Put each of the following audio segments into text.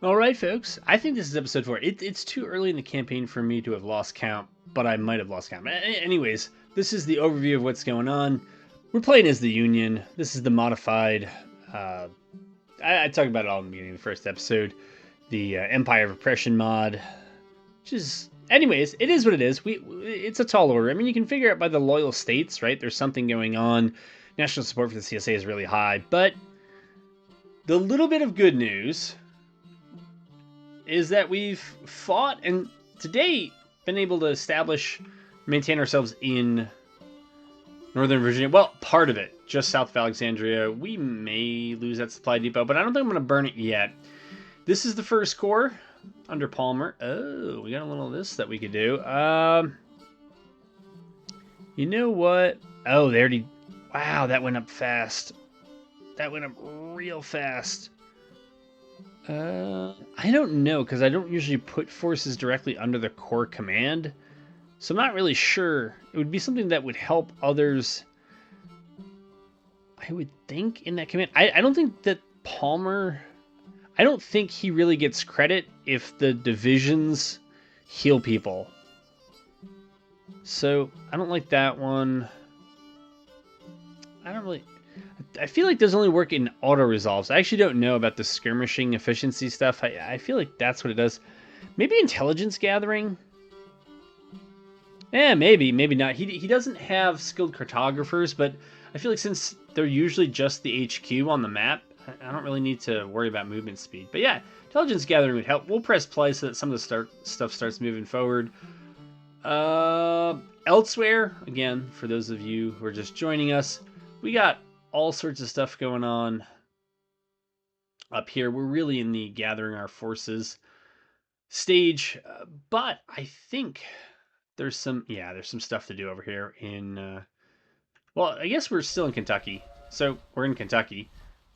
All right, folks. I think this is episode 4. It's too early in the campaign for me to have lost count, but I might have lost count. Anyways, this is the overview of what's going on. We're playing as the Union. This is the modified. I talked about it all in the beginning of the first episode. The Empire of Oppression mod, which is, anyways, it is what it is. It's a tall order. I mean, you can figure out by the loyal states, right? There's something going on. National support for the CSA is really high, but the little bit of good news is that we've fought and today been able to maintain ourselves in Northern Virginia. Well, part of it, just south of Alexandria. We may lose that supply depot, but I don't think I'm going to burn it yet. This is the first corps under Palmer. Oh, we got a little of this that we could do. You know what? Oh, they already... Wow, that went up fast. That went up real fast. I don't know, because I don't usually put forces directly under the corps command. So I'm not really sure. It would be something that would help others, I would think, in that command. I don't think that Palmer... I don't think he really gets credit if the divisions heal people. So I don't like that one. I feel like those only work in auto-resolves. I actually don't know about the skirmishing efficiency stuff. I feel like that's what it does. Maybe intelligence gathering? Maybe not. He doesn't have skilled cartographers, but I feel like since they're usually just the HQ on the map, I don't really need to worry about movement speed. But yeah, intelligence gathering would help. We'll press play so that some of the stuff starts moving forward. Elsewhere, again, for those of you who are just joining us, we got all sorts of stuff going on up here. We're really in the gathering our forces stage, but I think there's some stuff to do over here in, well, I guess we're still in Kentucky. So we're in Kentucky.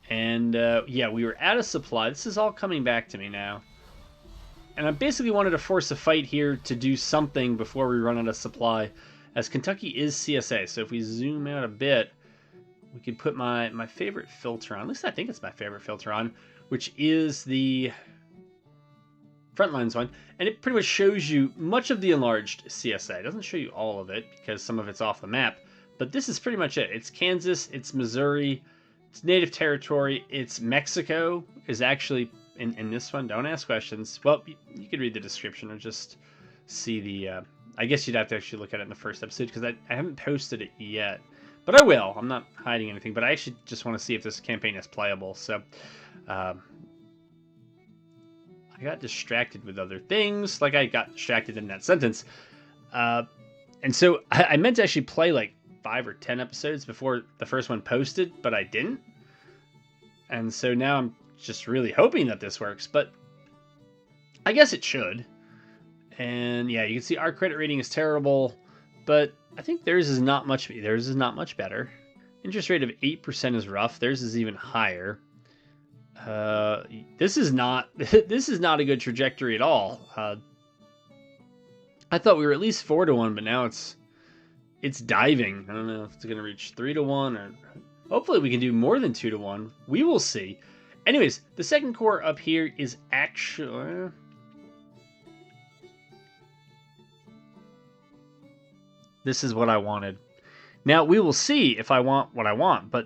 And yeah, we were out of supply. This is all coming back to me now. And I basically wanted to force a fight here to do something before we run out of supply, as Kentucky is CSA. So if we zoom out a bit, we could put my favorite filter on. At least I think it's my favorite filter on, which is the Frontlines one. And it pretty much shows you much of the enlarged CSA. It doesn't show you all of it because some of it's off the map. But this is pretty much it. It's Kansas, it's Missouri, it's native territory, it's Mexico is actually in this one. Don't ask questions. Well, you could read the description or just see the... I guess you'd have to actually look at it in the first episode because I haven't posted it yet. But I will. I'm not hiding anything. But I actually just want to see if this campaign is playable. So I got distracted with other things. Like I got distracted in that sentence. And so I meant to actually play like 5 or 10 episodes before the first one posted, but I didn't. And so now I'm just really hoping that this works. But I guess it should. And yeah, you can see our credit rating is terrible, but I think theirs is not much better. Interest rate of 8% is rough. Theirs is even higher. This is not a good trajectory at all. I thought we were at least 4-1, but now it's diving. I don't know if it's going to reach 3-1 or hopefully we can do more than 2-1. We will see. Anyways, the second corps up here is actually... This is what I wanted. Now, we will see if I want what I want, but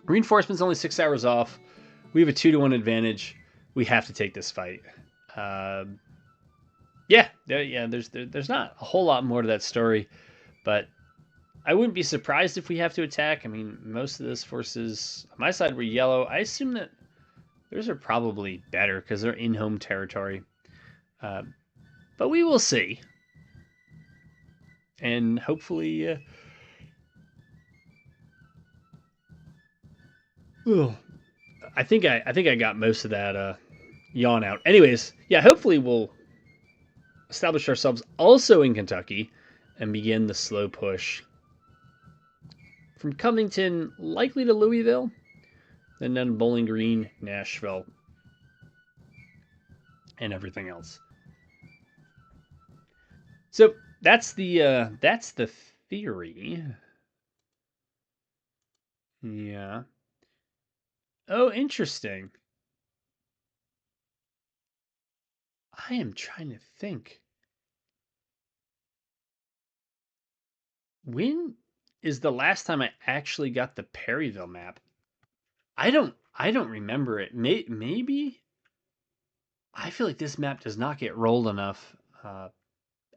reinforcement's only 6 hours off. We have a 2-1 advantage. We have to take this fight. Yeah, there's not a whole lot more to that story, but I wouldn't be surprised if we have to attack. I mean, most of those forces on my side were yellow. I assume that theirs are probably better because they're in home territory. But we will see. And hopefully, I think I got most of that yawn out. Anyways, yeah, hopefully we'll establish ourselves also in Kentucky and begin the slow push from Covington, likely to Louisville, then down Bowling Green, Nashville, and everything else. So that's the theory. Yeah. Oh, interesting. I am trying to think. When is the last time I actually got the Perryville map? I don't remember it. Maybe I feel like this map does not get rolled enough.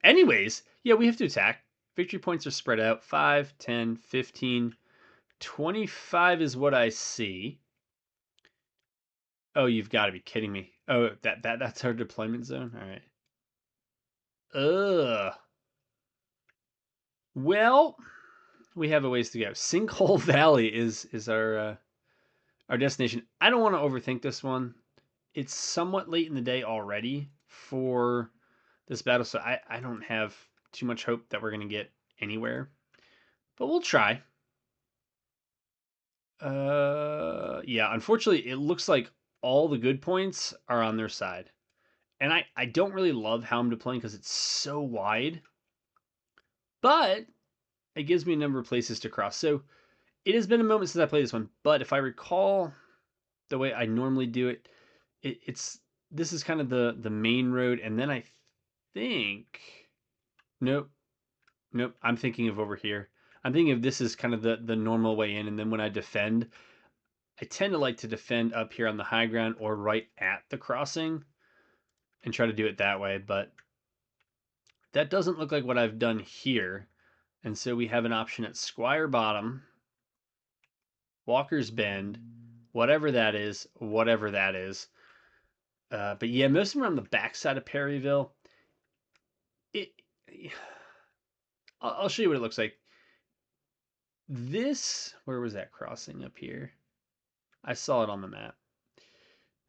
Anyways, yeah, we have to attack. Victory points are spread out. 5, 10, 15, 25 is what I see. Oh, you've got to be kidding me. Oh, that's our deployment zone. All right. Ugh. Well, we have a ways to go. Sinkhole Valley is our destination. I don't want to overthink this one. It's somewhat late in the day already for this battle, so I don't have too much hope that we're going to get anywhere. But we'll try. Yeah, unfortunately, it looks like all the good points are on their side. And I don't really love how I'm deploying because it's so wide. But it gives me a number of places to cross. So it has been a moment since I played this one. But if I recall the way I normally do it, it's this is kind of the main road. And then I think, nope, nope, I'm thinking of over here. I'm thinking of this is kind of the normal way in. And then when I defend, I tend to like to defend up here on the high ground or right at the crossing and try to do it that way. But that doesn't look like what I've done here. And so we have an option at Squire Bottom, Walker's Bend, whatever that is, whatever that is. But yeah, most of them are on the backside of Perryville. It, I'll show you what it looks like. This, where was that crossing up here? I saw it on the map.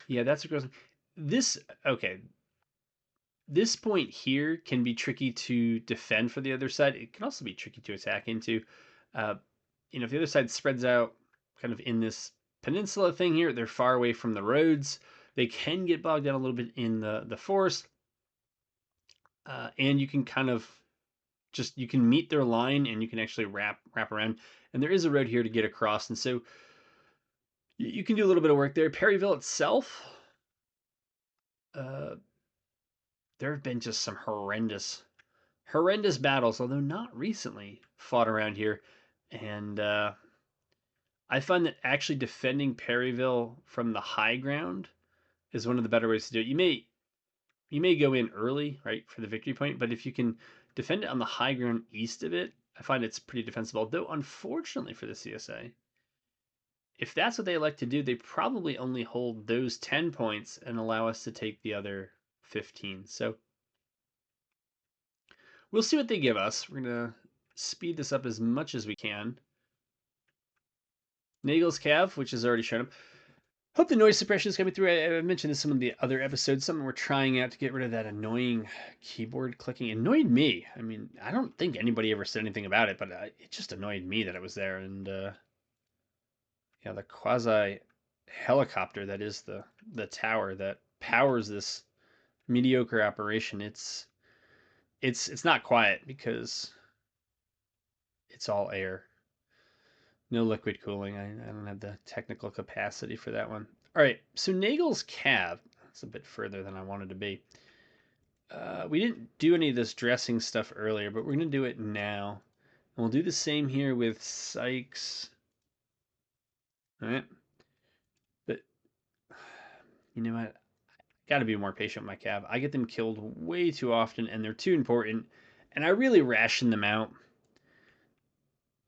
Yeah, that's a crossing. This, okay. This point here can be tricky to defend for the other side. It can also be tricky to attack into. If the other side spreads out kind of in this peninsula thing here, they're far away from the roads. They can get bogged down a little bit in the forest. And you can kind of you can meet their line and you can actually wrap around. And there is a road here to get across. And so you can do a little bit of work there. Perryville itself, there have been just some horrendous battles, although not recently, fought around here. And I find that actually defending Perryville from the high ground is one of the better ways to do it. You may go in early, right, for the victory point, but if you can defend it on the high ground east of it, I find it's pretty defensible. Though unfortunately for the CSA, if that's what they elect to do, they probably only hold those 10 points and allow us to take the other 15. So we'll see what they give us. We're going to speed this up as much as we can. Nagel's Cav, which has already shown up. Hope the noise suppression is coming through. I mentioned this in some of the other episodes. Something we're trying out to get rid of that annoying keyboard clicking. It annoyed me. I mean, I don't think anybody ever said anything about it, but it just annoyed me that it was there. And yeah, the quasi helicopter that is the tower that powers this mediocre operation. It's not quiet because it's all air. No liquid cooling. I don't have the technical capacity for that one. All right, so Nagel's Cav. That's a bit further than I wanted to be. We didn't do any of this dressing stuff earlier, but we're going to do it now. And we'll do the same here with Sykes. All right. But you know what? Got to be more patient with my Cav. I get them killed way too often, and they're too important. And I really ration them out.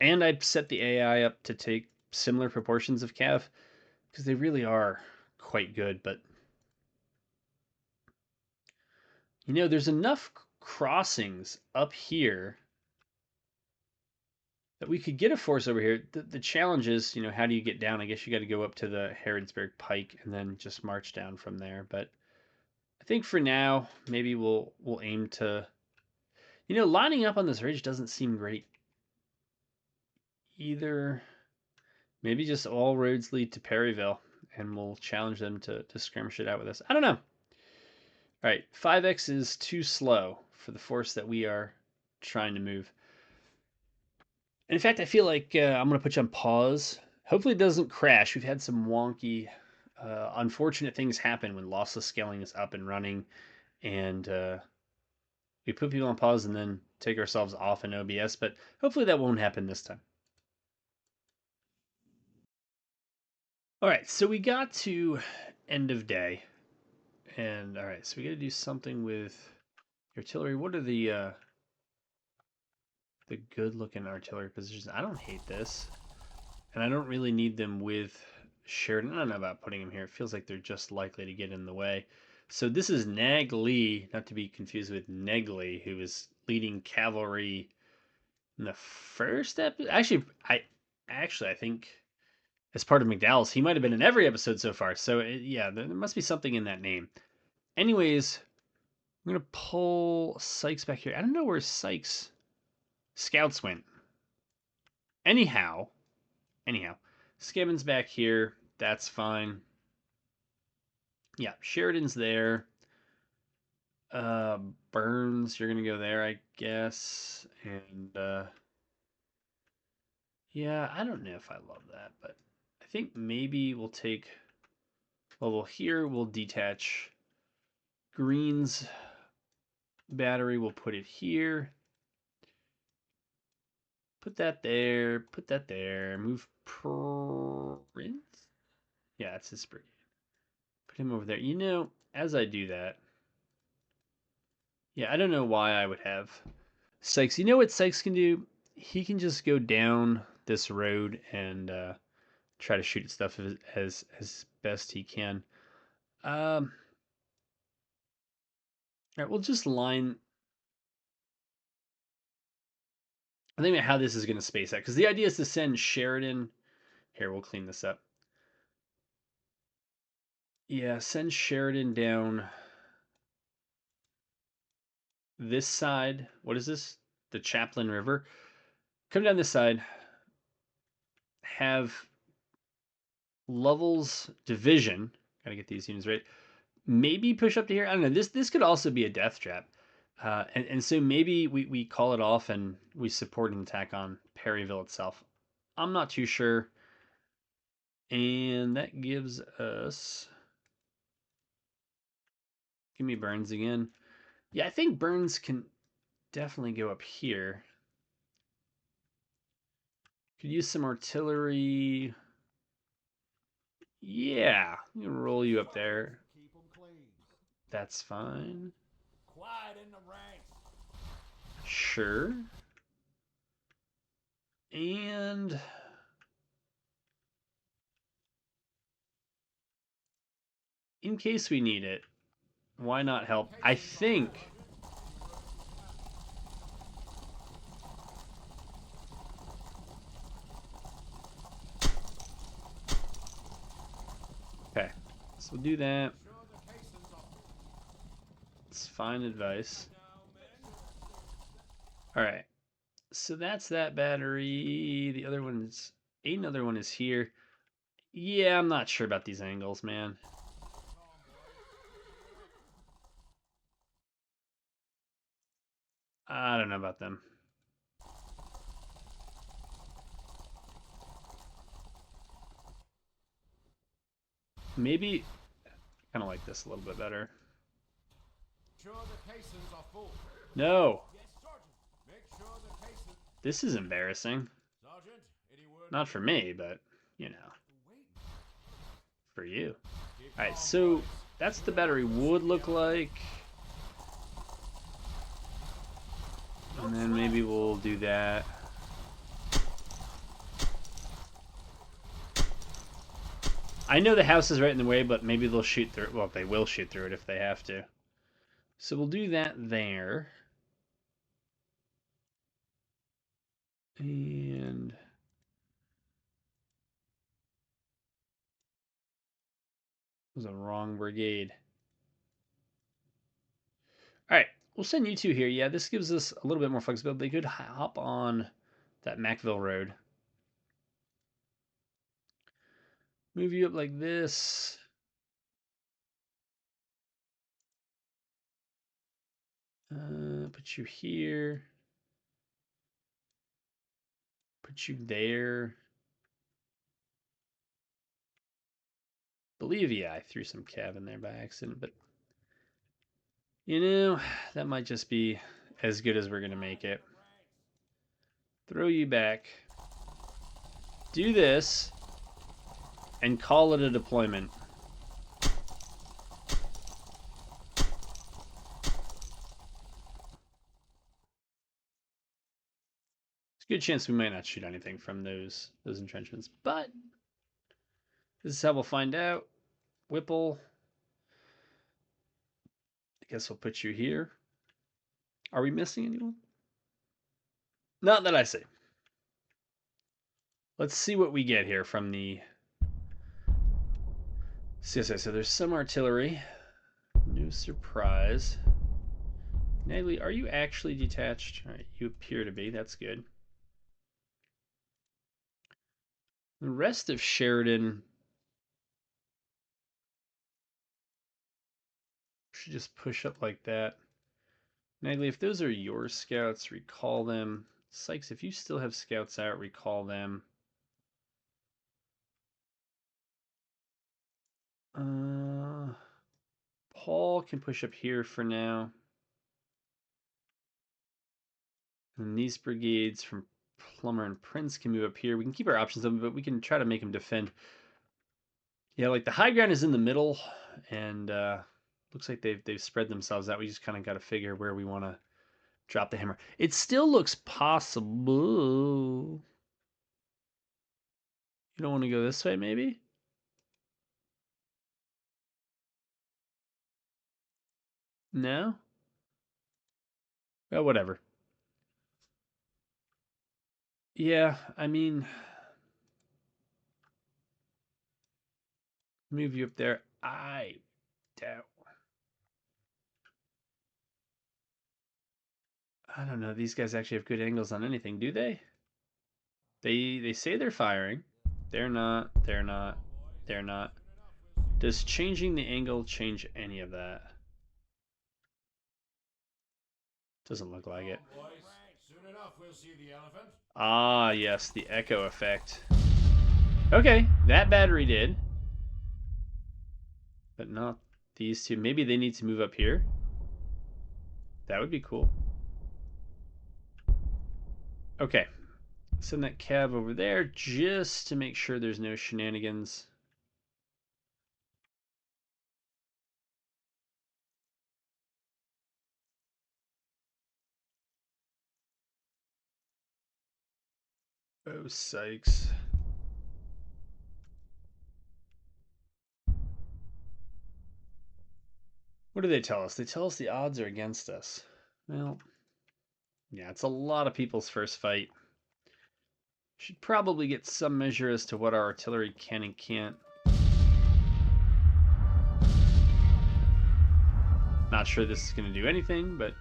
And I'd set the AI up to take similar proportions of Cav, because they really are quite good. But there's enough crossings up here that we could get a force over here. The challenge is, how do you get down? I guess you got to go up to the Harrodsburg Pike and then just march down from there. But I think for now, maybe we'll aim to, lining up on this ridge doesn't seem great either. Maybe just all roads lead to Perryville, and we'll challenge them to skirmish it out with us. I don't know. All right, 5x is too slow for the force that we are trying to move. And in fact, I feel like I'm going to put you on pause. Hopefully it doesn't crash. We've had some wonky, unfortunate things happen when lossless scaling is up and running. and we put people on pause and then take ourselves off in OBS, but hopefully that won't happen this time. All right, so we got to end of day, and all right, so we got to do something with artillery. What are the good-looking artillery positions? I don't hate this, and I don't really need them with Sheridan. I don't know about putting them here. It feels like they're just likely to get in the way. So this is Nag Lee, not to be confused with Negley, who is leading cavalry in the first episode. I think as part of McDowell's, he might have been in every episode so far. So yeah, there must be something in that name. Anyways, I'm gonna pull Sykes back here. I don't know where Sykes scouts went. Anyhow, Skibbins back here. That's fine. Yeah, Sheridan's there. Burns, you're gonna go there, I guess. And yeah, I don't know if I love that, but I think maybe we'll take. Well, here we'll detach Green's battery. We'll put it here. Put that there. Put that there. Move Prince. Yeah, it's his brigade. Put him over there. You know, as I do that, yeah, I don't know why I would have Sykes. You know what Sykes can do? He can just go down this road and try to shoot stuff as best he can. All right, we'll just line. I think about how this is going to space out because the idea is to send Sheridan. Here, we'll clean this up. Yeah, send Sheridan down this side. What is this? The Chaplain River. Come down this side. Have Lovell's division. Gotta get these units right. Maybe push up to here. I don't know. This could also be a death trap. And so maybe we call it off and we support an attack on Perryville itself. I'm not too sure. And that gives us. Give me Burns again. Yeah, I think Burns can definitely go up here. Could use some artillery. Yeah, I'm gonna roll you up there. That's fine. Quiet in the ranks. Sure. And in case we need it, why not help? I think. Okay, so we'll do that. It's fine advice. All right, so that's that battery. The other one is another one is here. Yeah, I'm not sure about these angles, man. I don't know about them. Maybe kind of like this a little bit better. No. This is embarrassing. Not for me, but, you know, for you. All right, so that's the battery would look like. And then maybe we'll do that. I know the house is right in the way, but maybe they'll shoot through it. Well, they will shoot through it if they have to. So we'll do that there. And it was a wrong brigade. All right, we'll send you two here. Yeah, this gives us a little bit more flexibility. They could hop on that Macville Road. Move you up like this. Put you here. Put you there. Believe, yeah, I threw some cav in there by accident, but You know, that might just be as good as we're going to make it. Throw you back. Do this. And call it a deployment. There's a good chance we might not shoot anything from those entrenchments, but this is how we'll find out. Whipple. I guess we'll put you here. Are we missing anyone? Not that I see. Let's see what we get here from the CSI. So there's some artillery. No surprise. Natalie, are you actually detached? All right, you appear to be. That's good. The rest of Sheridan should just push up like that. Natalie, if those are your scouts, recall them. Sykes, if you still have scouts out, recall them. Paul can push up here for now. And these brigades from Plummer and Prince can move up here. We can keep our options open, but we can try to make them defend. Yeah, like the high ground is in the middle, and looks like they've spread themselves out. We just kind of got to figure where we want to drop the hammer. It still looks possible. You don't want to go this way, maybe? No? Well, whatever. Yeah, I mean, move you up there. I doubt. I don't know. These guys actually have good angles on anything, do they? They say they're firing. They're not. They're not. They're not. Does changing the angle change any of that? Doesn't look like it. Soon enough we'll see the elephant. Ah, yes, the echo effect. Okay, that battery did. But not these two. Maybe they need to move up here. That would be cool. Okay. Send that cab over there just to make sure there's no shenanigans. Oh, Sykes. What do they tell us? They tell us the odds are against us. Well, yeah, it's a lot of people's first fight. Should probably get some measure as to what our artillery can and can't. Not sure this is going to do anything, but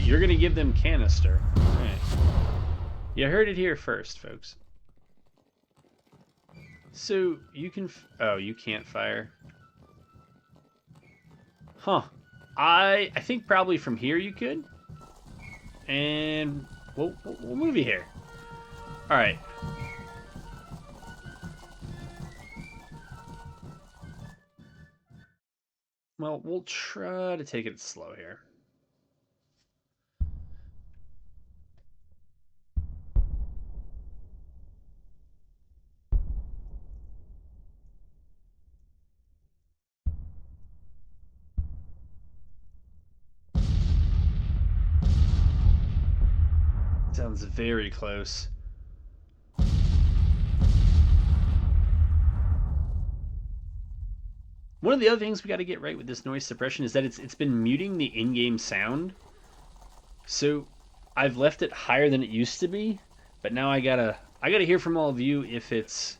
you're going to give them canister. All right. You heard it here first, folks. So you can... oh, you can't fire. Huh. I think probably from here you could. And we'll move you here. All right. Well, we'll try to take it slow here. Sounds very close. One of the other things we got to get right with this noise suppression is that it's been muting the in-game sound. So I've left it higher than it used to be, but now I gotta hear from all of you if it's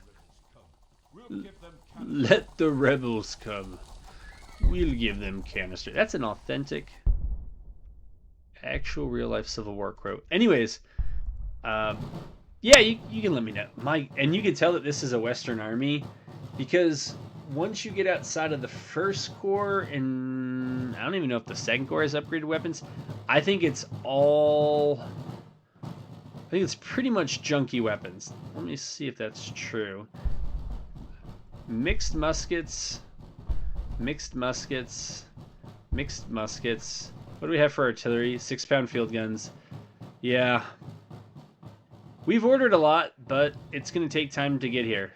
let the rebels come. We'll give them canister. That's an authentic, actual real-life Civil War quote. Anyways, yeah, you can let me know. And you can tell that this is a Western army because once you get outside of the first corps, and I don't even know if the second corps has upgraded weapons. I think it's pretty much junky weapons. Let me see if that's true. Mixed muskets. Mixed muskets. Mixed muskets. What do we have for artillery? 6-pound field guns. Yeah. We've ordered a lot, but it's going to take time to get here.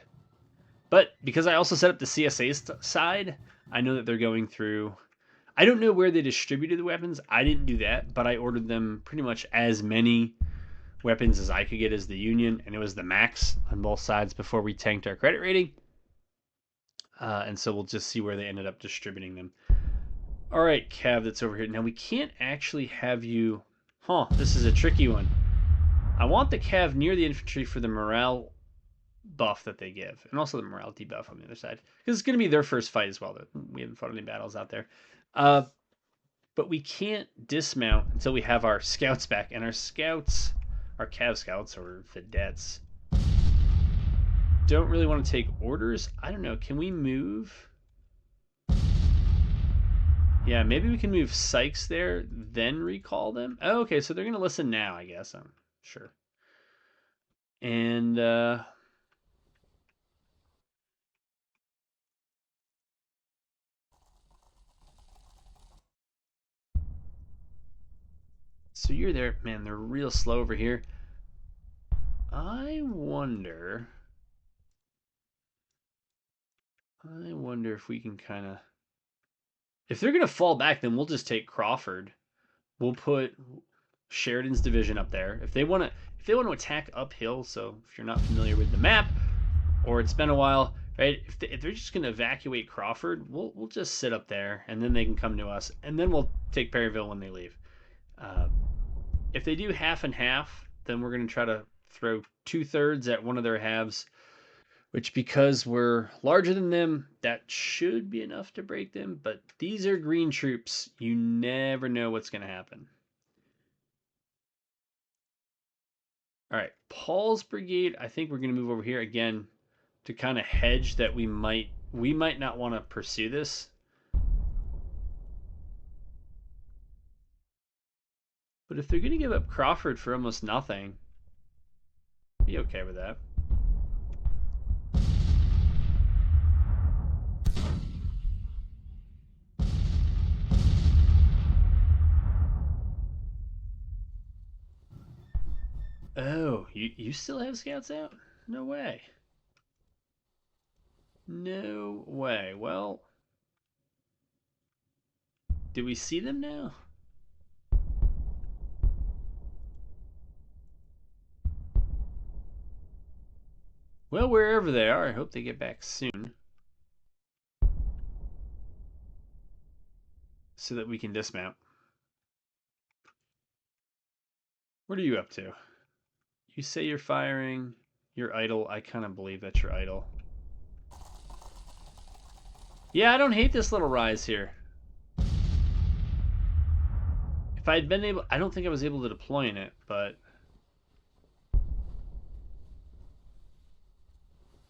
But because I also set up the CSA side, I know that they're going through... I don't know where they distributed the weapons. I didn't do that, but I ordered them pretty much as many weapons as I could get as the Union, and it was the max on both sides before we tanked our credit rating. And so we'll just see where they ended up distributing them. All right, Cav, that's over here. Now, we can't actually have you... Huh, this is a tricky one. I want the Cav near the infantry for the morale buff that they give, and also the morale debuff on the other side, because it's going to be their first fight as well. We haven't fought any battles out there. But we can't dismount until we have our scouts back, and our scouts, our Cav scouts, or vedettes, don't really want to take orders. I don't know. Can we move? Yeah, maybe we can move Sykes there, then recall them. Oh, okay, so they're going to listen now, I guess. I'm sure. And, so you're there. Man, they're real slow over here. I wonder if we can kind of... If they're going to fall back, then we'll just take Crawford. We'll put Sheridan's division up there. If they want to attack uphill, so if you're not familiar with the map, or it's been a while, right? If they're just going to evacuate Crawford, we'll just sit up there, and then they can come to us, and then we'll take Perryville when they leave. If they do half and half, then we're going to try to throw 2/3 at one of their halves, which, because we're larger than them, that should be enough to break them. But these are green troops. You never know what's going to happen. All right, Paul's brigade, I think we're going to move over here again to kind of hedge that we might not want to pursue this. But if they're going to give up Crawford for almost nothing, I'd be okay with that. Oh, you still have scouts out? No way. No way. Well, do we see them now? Well, wherever they are, I hope they get back soon, so that we can dismount. What are you up to? You say you're firing. You're idle. I kind of believe that you're idle. Yeah, I don't hate this little rise here. If I had been able... I don't think I was able to deploy in it, but...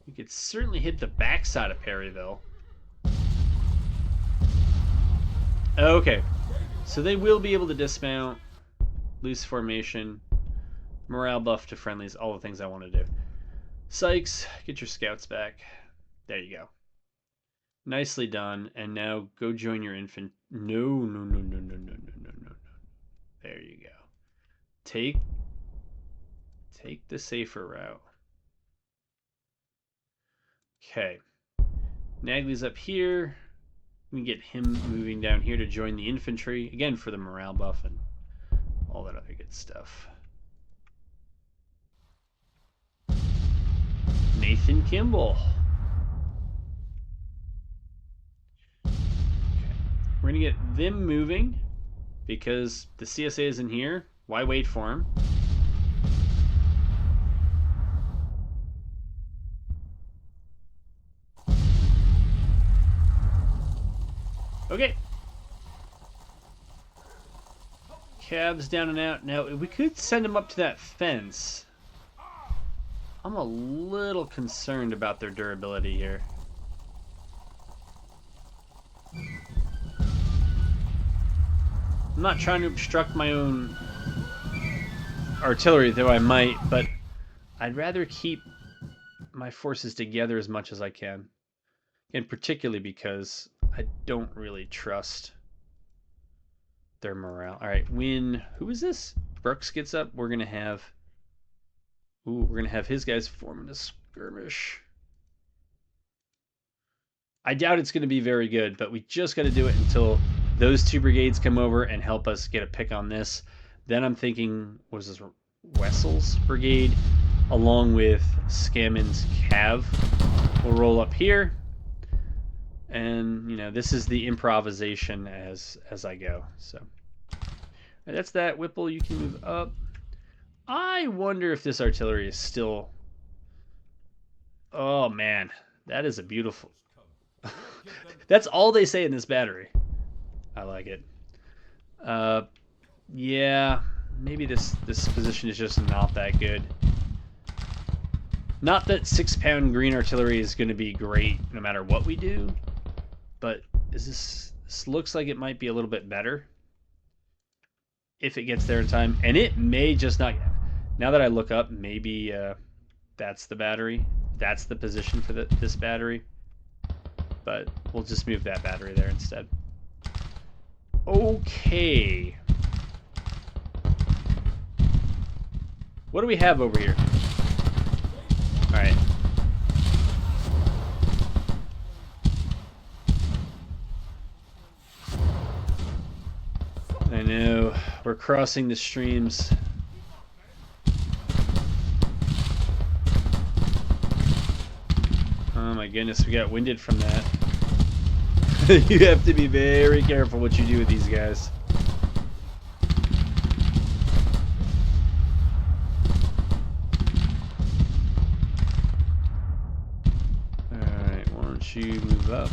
we could certainly hit the backside of Perryville. Okay. So they will be able to dismount, loose formation, morale buff to friendlies, all the things I want to do. Sykes, get your scouts back. There you go. Nicely done. And now go join your infant. No. There you go. Take the safer route. Okay. Nagley's up here. We can get him moving down here to join the infantry. Again, for the morale buff and all that other good stuff. Nathan Kimball. Okay. We're going to get them moving because the CSA is in here. Why wait for him? Okay. Cabs down and out. Now, we could send them up to that fence. I'm a little concerned about their durability here. I'm not trying to obstruct my own artillery, though I might, but I'd rather keep my forces together as much as I can. And particularly because I don't really trust their morale. All right, when who is this? Brooks gets up. We're gonna have his guys forming a skirmish. I doubt it's gonna be very good, but we just got to do it until those two brigades come over and help us get a pick on this. Then I'm thinking, was this Wessel's brigade, along with Skammon's cav, will roll up here. And, you know, this is the improvisation as I go. So that's that. Whipple, you can move up. I wonder if this artillery is still... Oh, man. That is a beautiful... That's all they say in this battery. I like it. Yeah, maybe this position is just not that good. Not that 6-pound green artillery is going to be great no matter what we do, but this looks like it might be a little bit better if it gets there in time. And it may just not... Now that I look up, maybe that's the battery. That's the position for this battery. But we'll just move that battery there instead. Okay. What do we have over here? Alright. I know. We're crossing the streams. Oh my goodness, we got winded from that. You have to be very careful what you do with these guys. Alright, why don't you move up?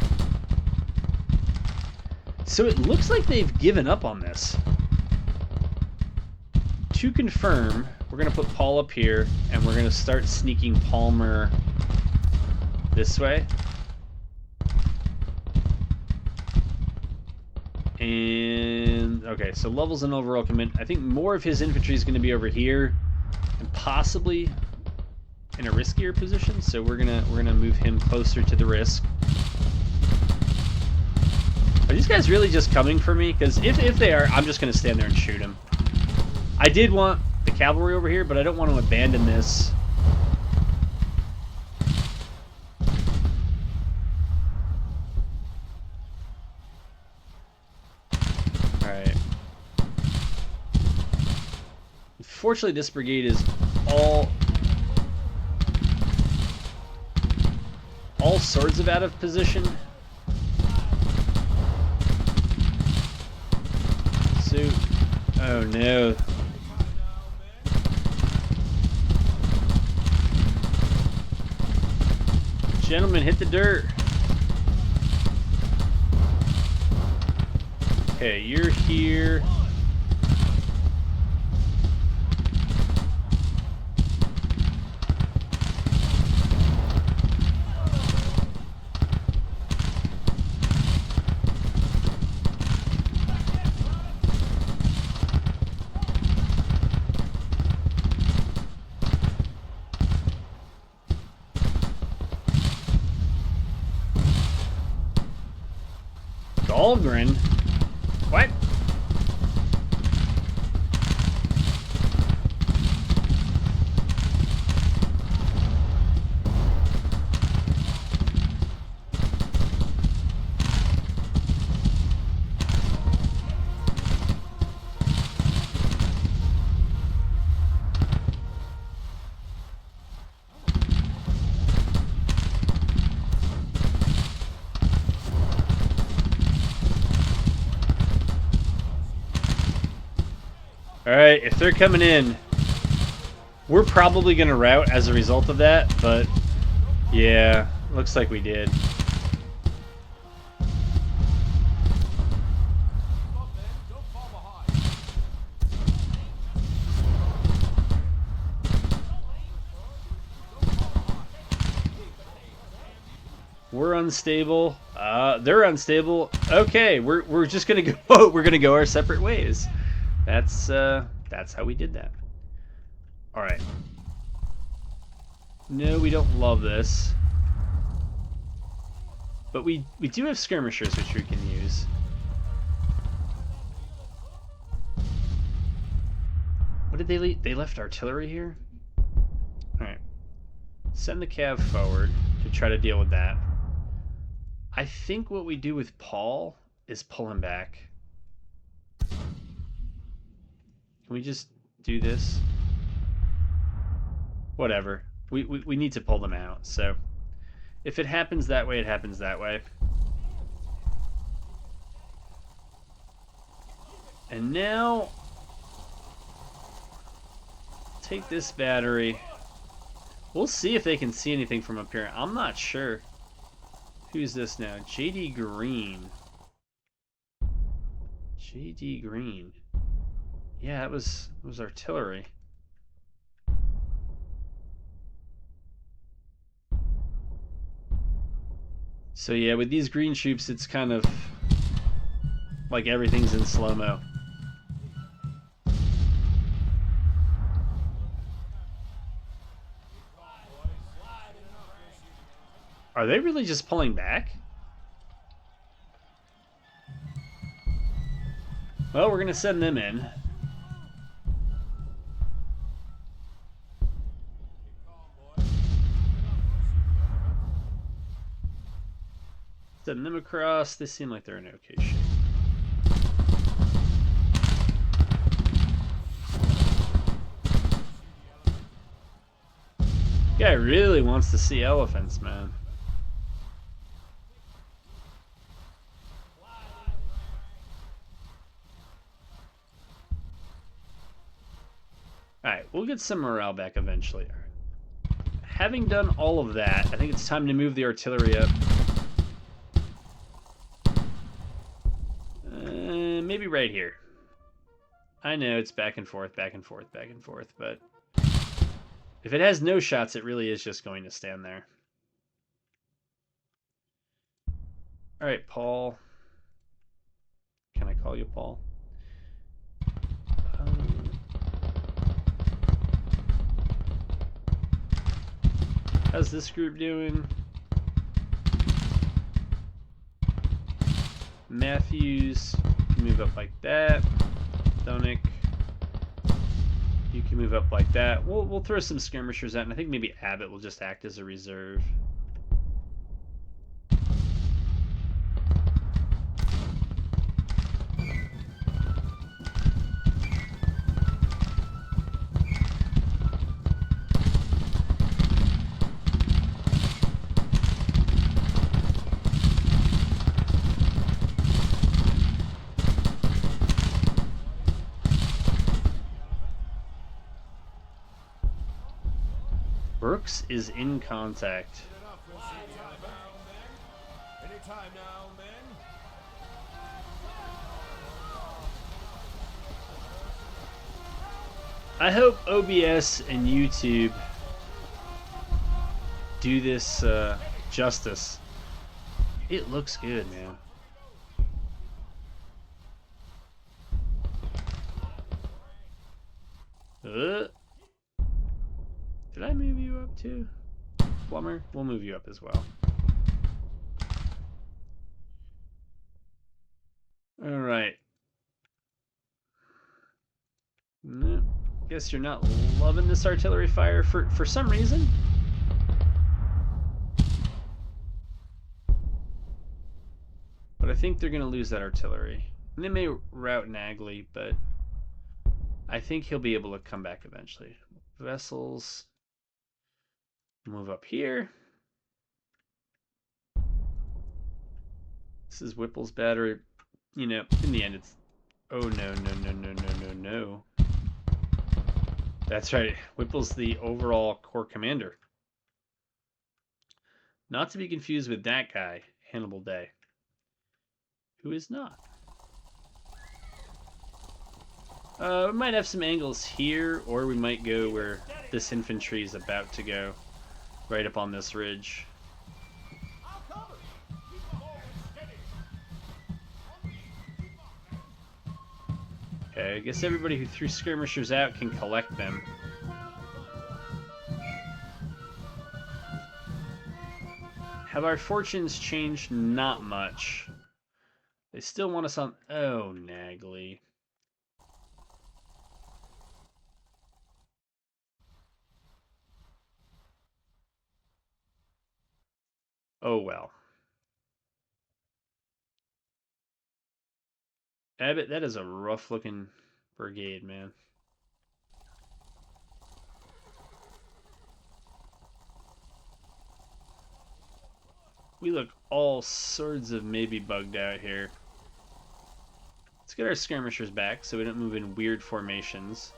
So it looks like they've given up on this. To confirm, we're going to put Paul up here, and we're going to start sneaking Palmer this way. And okay, so levels and overall command. I think more of his infantry is going to be over here, and possibly in a riskier position. So we're gonna move him closer to the risk. Are these guys really just coming for me? Because if they are, I'm just gonna stand there and shoot them. I did want the cavalry over here, but I don't want to abandon this. Fortunately, this brigade is all sorts of out of position. So, oh no. Gentlemen, hit the dirt. Okay, you're here. Dahlgren? What? Alright, if they're coming in, we're probably going to rout as a result of that, but yeah, looks like we did. We're unstable. They're unstable. Okay, we're just gonna go. We're gonna go our separate ways. That's how we did that. All right. No, we don't love this, But we do have skirmishers which we can use. What did they leave? They left artillery here? Alright. Send the cav forward to try to deal with that. I think what we do with Paul is pull him back. Can we just do this? Whatever. We need to pull them out, so if it happens that way, it happens that way. And now take this battery. We'll see if they can see anything from up here. I'm not sure. Who's this now? JD Green. JD Green. Yeah, it was artillery. So yeah, with these green troops, it's kind of like everything's in slow-mo. Are they really just pulling back? Well, we're going to send them in. Send them across. They seem like they're in okay shape. Guy really wants to see elephants, man. Alright, we'll get some morale back eventually. Having done all of that, I think it's time to move the artillery up. Maybe right here. I know it's back and forth, back and forth, back and forth, but if it has no shots, it really is just going to stand there. Alright, Paul. Can I call you Paul? How's this group doing? Matthews, you can move up like that. Donick, you can move up like that. We'll throw some skirmishers out, and I think maybe Abbott will just act as a reserve. Brooks is in contact. Anytime now, men. I hope OBS and YouTube do this justice. It looks good, man. Did I move you up too? Plumber, we'll move you up as well. Alright. No, guess you're not loving this artillery fire for some reason. But I think they're going to lose that artillery. And they may rout Nagley, but I think he'll be able to come back eventually. Vessels. Move up here. This is Whipple's battery. You know, in the end it's... Oh, no. That's right. Whipple's the overall corps commander. Not to be confused with that guy, Hannibal Day, who is not. We might have some angles here, or we might go where this infantry is about to go. Right up on this ridge. Okay, I guess everybody who threw skirmishers out can collect them. Have our fortunes changed? Not much. They still want us on... Oh, Naggly. Oh, well. Abbott, that is a rough-looking brigade, man. We look all sorts of maybe bugged out here. Let's get our skirmishers back so we don't move in weird formations.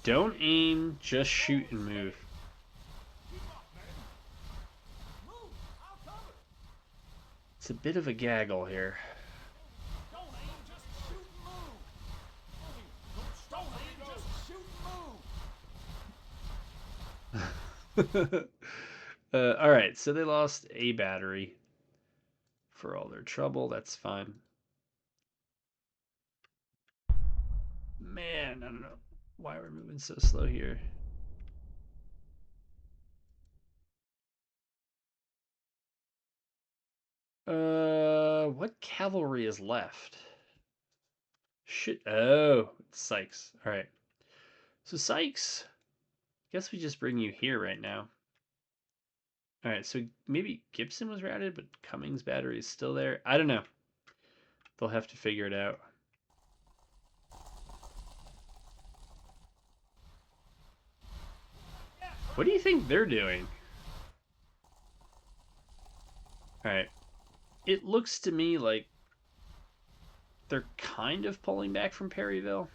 Don't aim, just shoot and move. It's a bit of a gaggle here. Alright, so they lost a battery for all their trouble. That's fine. Man, I don't know why we're moving so slow here. What cavalry is left? Shit. Oh, it's Sykes. Alright. So Sykes, guess we just bring you here right now. Alright, so maybe Gibson was routed, but Cummings' battery is still there. I don't know. They'll have to figure it out. What do you think they're doing? Alright. It looks to me like they're kind of pulling back from Perryville.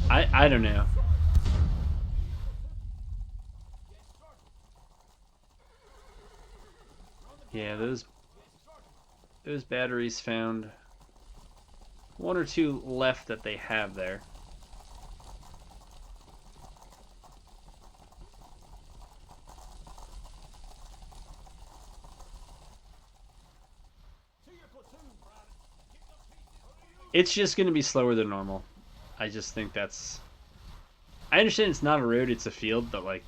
I don't know. Yeah, those batteries found one or two left that they have there. It's just going to be slower than normal. I just think that's... I understand it's not a road, it's a field, but like...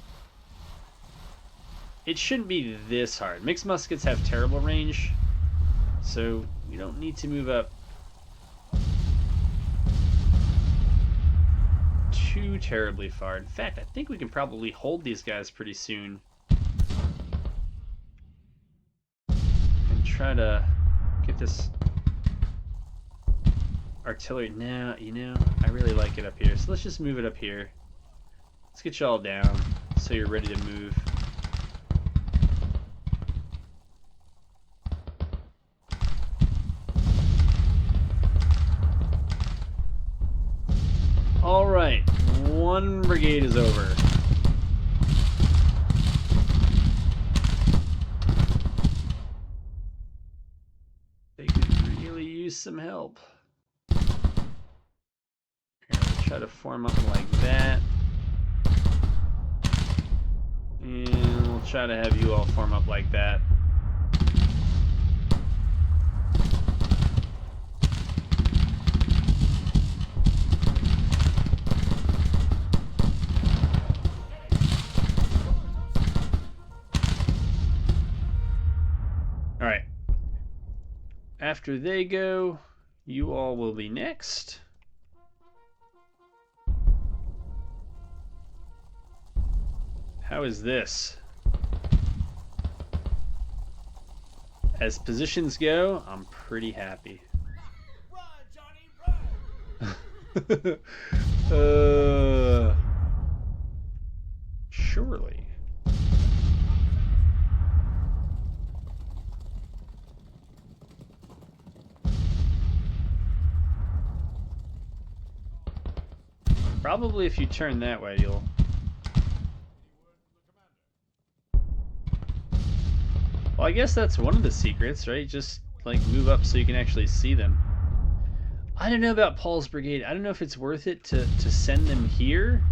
It shouldn't be this hard. Mixed muskets have terrible range, so you don't need to move up too terribly far. In fact, I think we can probably hold these guys pretty soon and try to get this artillery. Now, you know, I really like it up here, so let's just move it up here. Let's get y'all down so you're ready to move. All right, one brigade is over. They could really use some help. Here, we'll try to form up like that. And we'll try to have you all form up like that. Alright. After they go, you all will be next. How is this? As positions go, I'm pretty happy. Run, Johnny, run! Surely. Probably if you turn that way, you'll... Well, I guess that's one of the secrets, right? Just, like, move up so you can actually see them. I don't know about Paul's brigade. I don't know if it's worth it to send them here.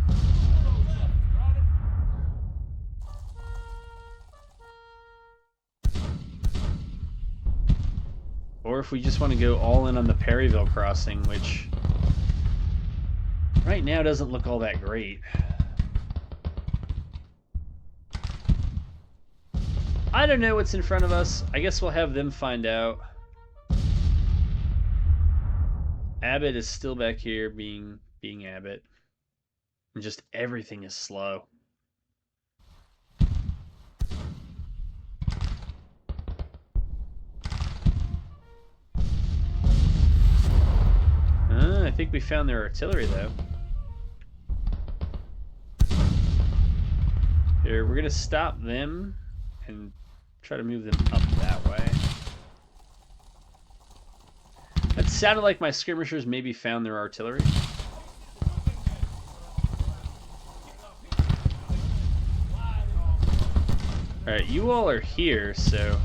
or if we just want to go all in on the Perryville crossing, which right now doesn't look all that great. I don't know what's in front of us. I guess we'll have them find out. Abbott is still back here being Abbott. And just everything is slow. I think we found their artillery, though. Here, we're going to stop them and try to move them up that way. That sounded like my skirmishers maybe found their artillery. Alright, you all are here, so...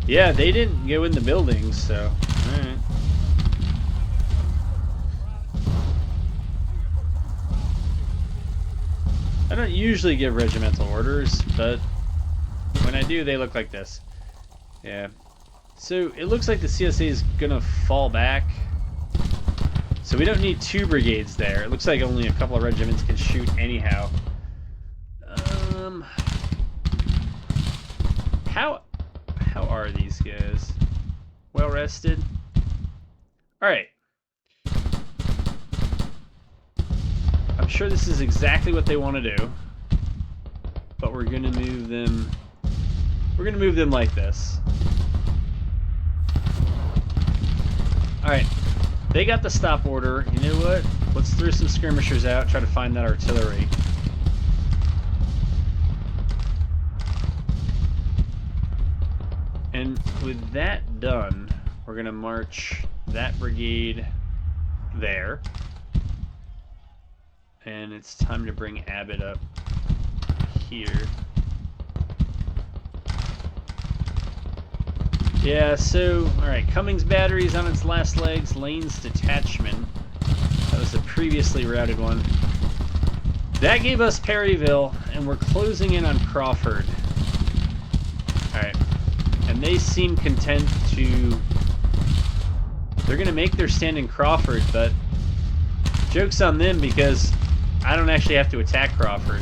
Yeah, they didn't go in the buildings, so... Alright. I don't usually give regimental orders, but when I do, they look like this. Yeah. So, it looks like the CSA is gonna fall back. So we don't need 2 brigades there. It looks like only a couple of regiments can shoot anyhow. How are these guys? Well rested? Alright. I'm sure this is exactly what they want to do. But we're gonna move them... We're gonna move them like this. Alright. They got the stop order. You know what? Let's throw some skirmishers out, try to find that artillery. And with that done, we're going to march that brigade there. And it's time to bring Abbott up here. Yeah, so, alright, Cummings battery's on its last legs. Lane's detachment. That was the previously routed one. That gave us Perryville, and we're closing in on Crawford. Alright. And they seem content to... They're going to make their stand in Crawford, but... Joke's on them because I don't actually have to attack Crawford.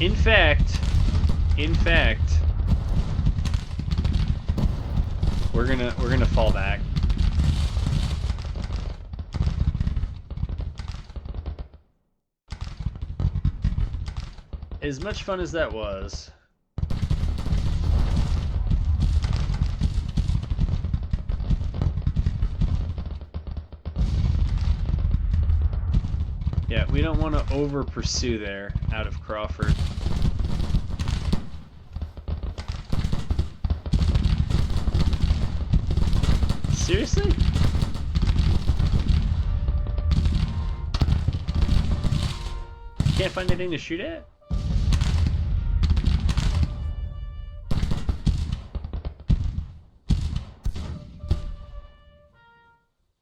In fact, we're gonna fall back. As much fun as that was, yeah, we don't want to over pursue there out of Crawford. Seriously? Can't find anything to shoot at?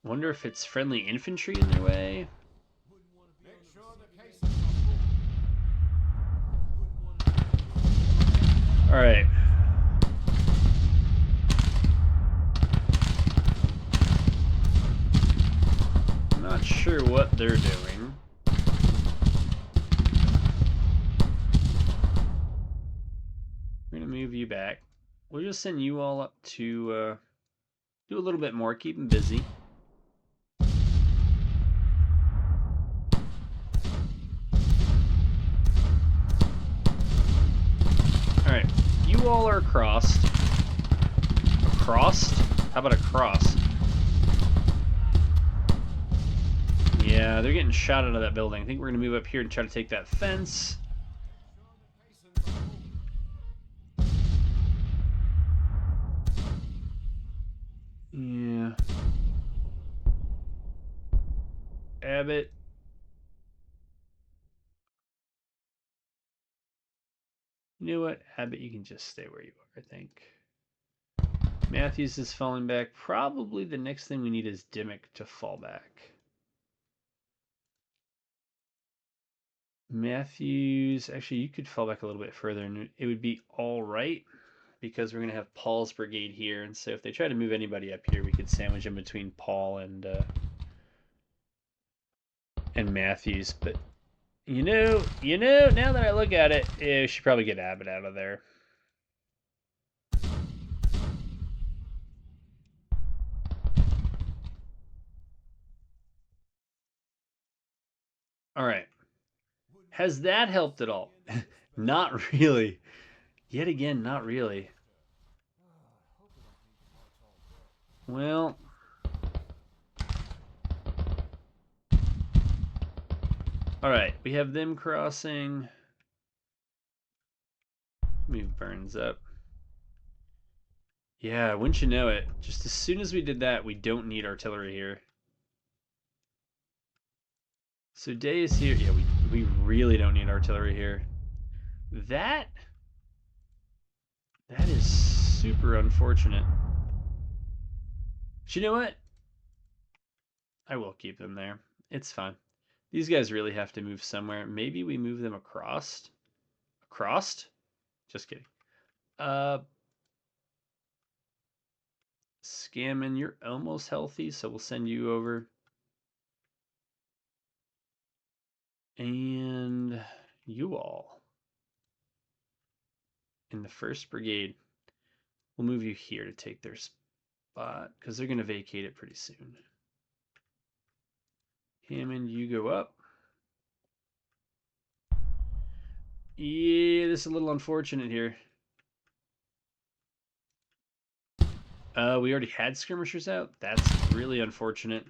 Wonder if it's friendly infantry in their way. Alright. I'm not sure what they're doing. We're gonna move you back. We'll just send you all up to do a little bit more, keep them busy. Alright, you all are crossed. Crossed? How about a cross? Yeah, they're getting shot out of that building. I think we're going to move up here and try to take that fence. Yeah. Abbott. You know what? Abbott, you can just stay where you are, I think. Matthews is falling back. Probably the next thing we need is Dimmick to fall back. Matthews, actually, you could fall back a little bit further and it would be all right because we're going to have Paul's brigade here. And so if they try to move anybody up here, we could sandwich in between Paul and Matthews. But you know, now that I look at it, we should probably get Abbott out of there. All right. Has that helped at all? Not really. Yet again, not really. Well, all right, we have them crossing. Move Burns up. Yeah, wouldn't you know it? Just as soon as we did that, we don't need artillery here. So Day is here. Yeah, we really don't need artillery here. That is super unfortunate. But you know what? I will keep them there. It's fine. These guys really have to move somewhere. Maybe we move them across. Across? Just kidding. Scammon, you're almost healthy, so we'll send you over. And you all in the 1st Brigade. We'll move you here to take their spot because they're going to vacate it pretty soon. Hammond, you go up. Yeah, this is a little unfortunate here. We already had skirmishers out. That's really unfortunate.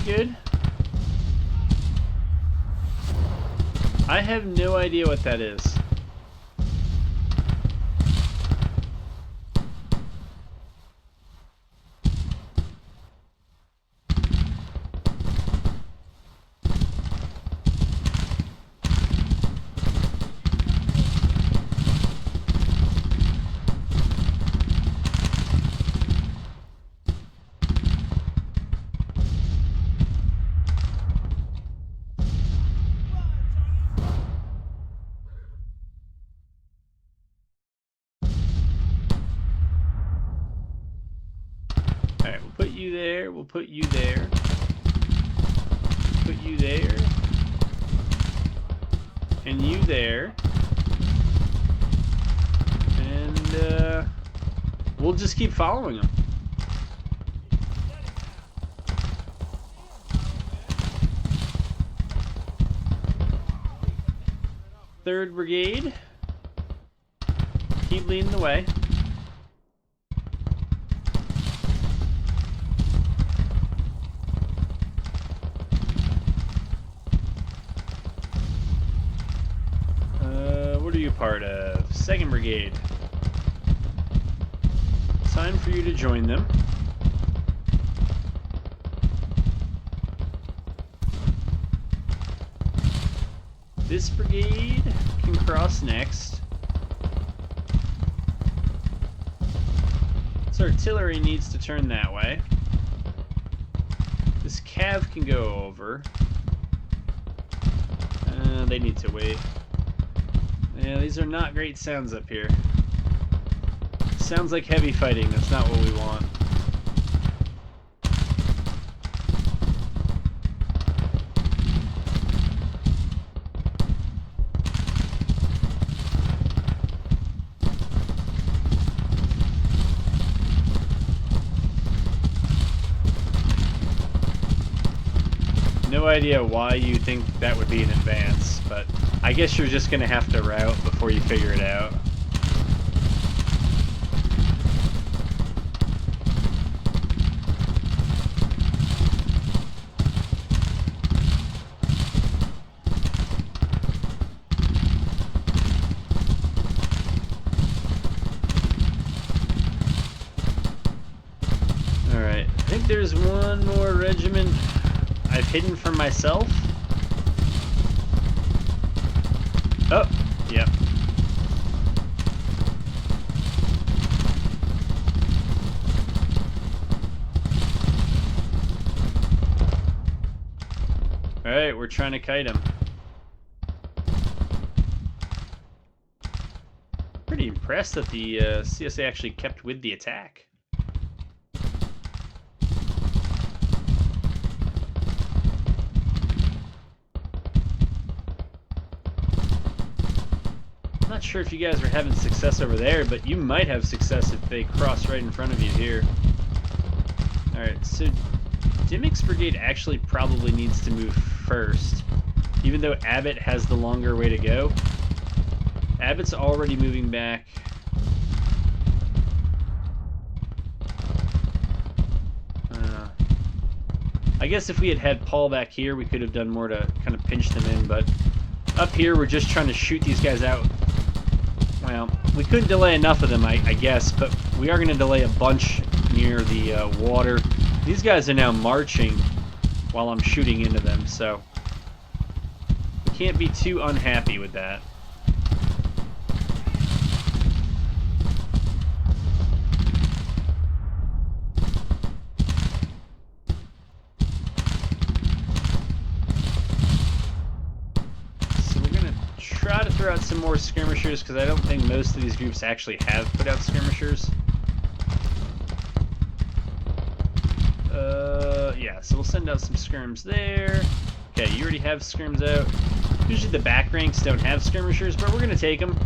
Good. I have no idea what that is. We'll put you there. Put you there. And you there. And we'll just keep following them. Third Brigade. Keep leading the way. Part of 2nd Brigade. Time for you to join them. This brigade can cross next. This artillery needs to turn that way. This cav can go over. They need to wait. Yeah, these are not great sounds up here. Sounds like heavy fighting. That's not what we want. No idea why you think that would be an advance, but I guess you're just going to have to route before you figure it out. there's one more regiment I've hidden from myself. Oh, yep. Alright, we're trying to kite him. Pretty impressed that the CSA actually kept with the attack. I'm not sure if you guys are having success over there, but you might have success if they cross right in front of you here. Alright, so Dimmick's brigade actually probably needs to move first, even though Abbott has the longer way to go. Abbott's already moving back. I guess if we had had Paul back here, we could have done more to kind of pinch them in, but up here we're just trying to shoot these guys out. Well, we couldn't delay enough of them, I guess, but we are going to delay a bunch near the water. These guys are now marching while I'm shooting into them, so we can't be too unhappy with that. So we're going to try to throw out some more skirmishers, because I don't think most of these groups actually have put out skirmishers. Yeah, so we'll send out some skirms there. Okay, you already have skirms out. Usually the back ranks don't have skirmishers, but we're going to take them.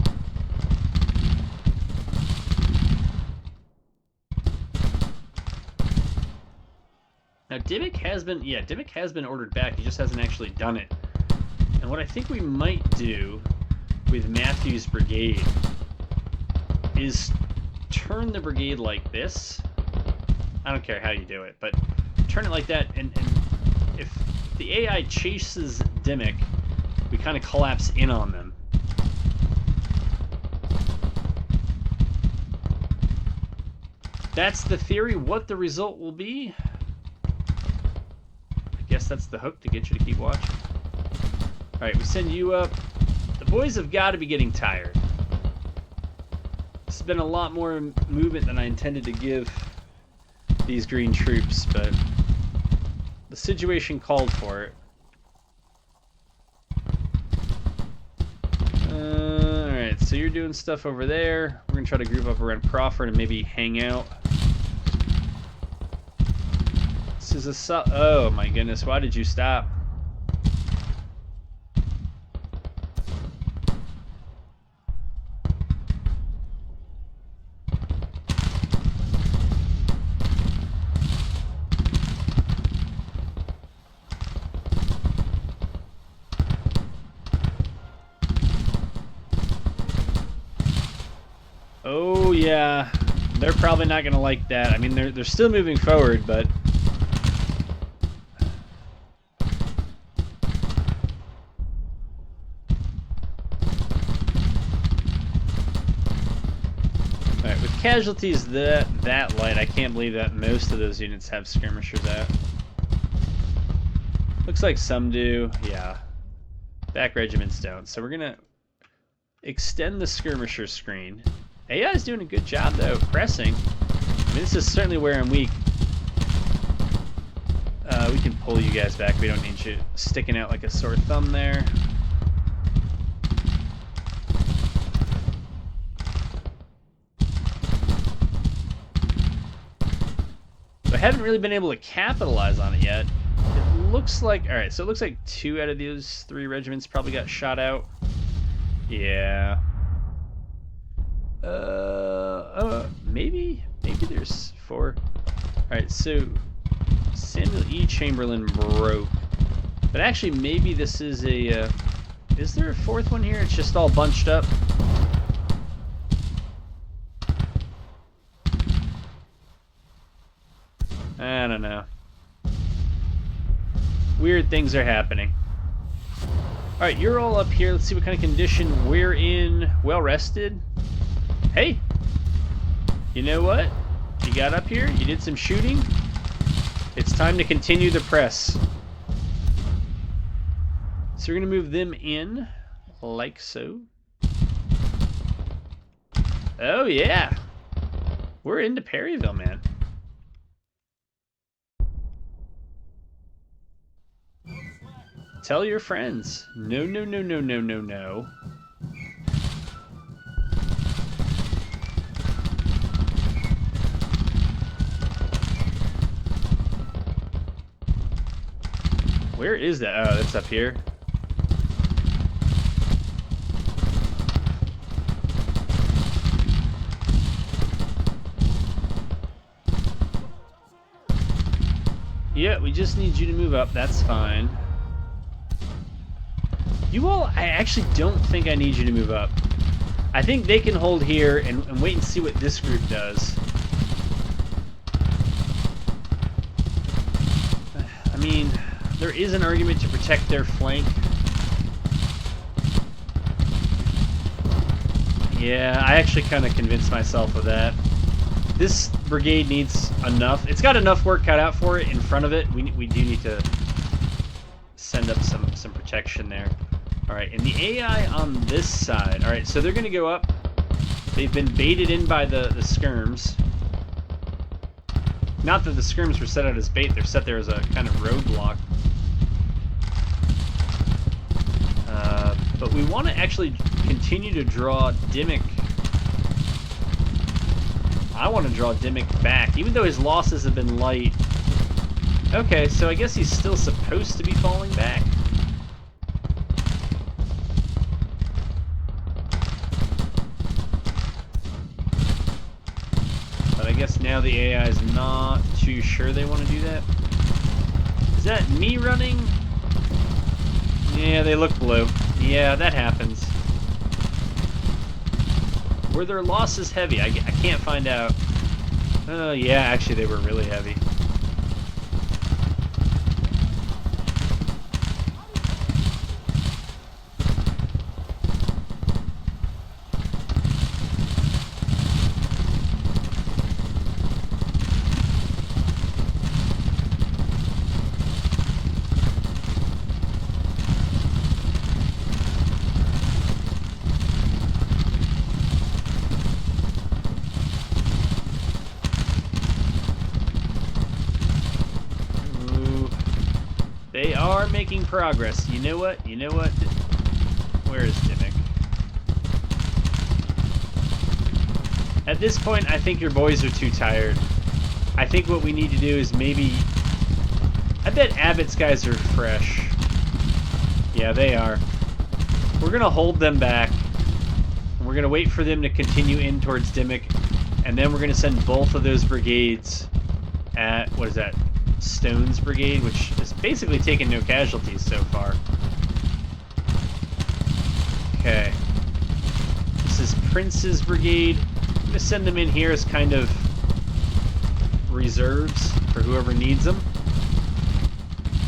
Now, Dimmick has been ordered back. He just hasn't actually done it. And what I think we might do with Matthew's brigade is turn the brigade like this. I don't care how you do it, but turn it like that, and if the AI chases Dimmick, we kind of collapse in on them. That's the theory. What the result will be, I guess that's the hook to get you to keep watching. Alright, we send you up. The boys have got to be getting tired. This has been a lot more movement than I intended to give these green troops, but the situation called for it. Alright, so you're doing stuff over there. We're going to try to group up around Crawford and maybe hang out. This is a... Oh my goodness, why did you stop? Oh yeah, they're probably not going to like that. I mean, they're still moving forward, but alright, with casualties that light, I can't believe that most of those units have skirmishers out. Looks like some do, yeah. Back regiments don't. So we're going to extend the skirmisher screen. AI is doing a good job, though, pressing. I mean, this is certainly where I'm weak. We can pull you guys back. We don't need you sticking out like a sore thumb there. So I haven't really been able to capitalize on it yet. It looks like... Alright, so it looks like 2 out of those 3 regiments probably got shot out. Yeah. Maybe there's 4. Alright, so Samuel E. Chamberlain broke. But actually, maybe this is a... is there a 4th one here? It's just all bunched up. I don't know. Weird things are happening. Alright, you're all up here. Let's see what kind of condition we're in. Well rested. Hey! You know what? You got up here, you did some shooting. It's time to continue the press. So we're going to move them in, like so. Oh, yeah. We're into Perryville, man. Tell your friends. No, no, no, no, no, no, no. Where is that? Oh, that's up here. Yeah, we just need you to move up. That's fine. You all, I actually don't think I need you to move up. I think they can hold here and wait and see what this group does. I mean, there is an argument to protect their flank. Yeah, I actually kind of convinced myself of that. This brigade needs enough. It's got enough work cut out for it in front of it. We do need to send up some protection there. All right, and the AI on this side. All right, so they're going to go up. They've been baited in by the skirms. Not that the skirms were set out as bait. They're set there as a kind of roadblock. But we want to actually continue to draw Dimmick. I want to draw Dimmick back, even though his losses have been light. Okay, so I guess he's still supposed to be falling back. But I guess now the AI is not too sure they want to do that. Is that me running? Yeah, they look blue. Yeah, that happens. Were their losses heavy? I can't find out. Yeah, actually they were really heavy. They are making progress. You know what? You know what? Where is Dimmick? At this point, I think your boys are too tired. I think what we need to do is maybe... I bet Abbott's guys are fresh. Yeah, they are. We're going to hold them back. And we're going to wait for them to continue in towards Dimmick. And then we're going to send both of those brigades at... What is that? Stone's brigade, which has basically taken no casualties so far. Okay. This is Prince's brigade. I'm going to send them in here as kind of reserves for whoever needs them.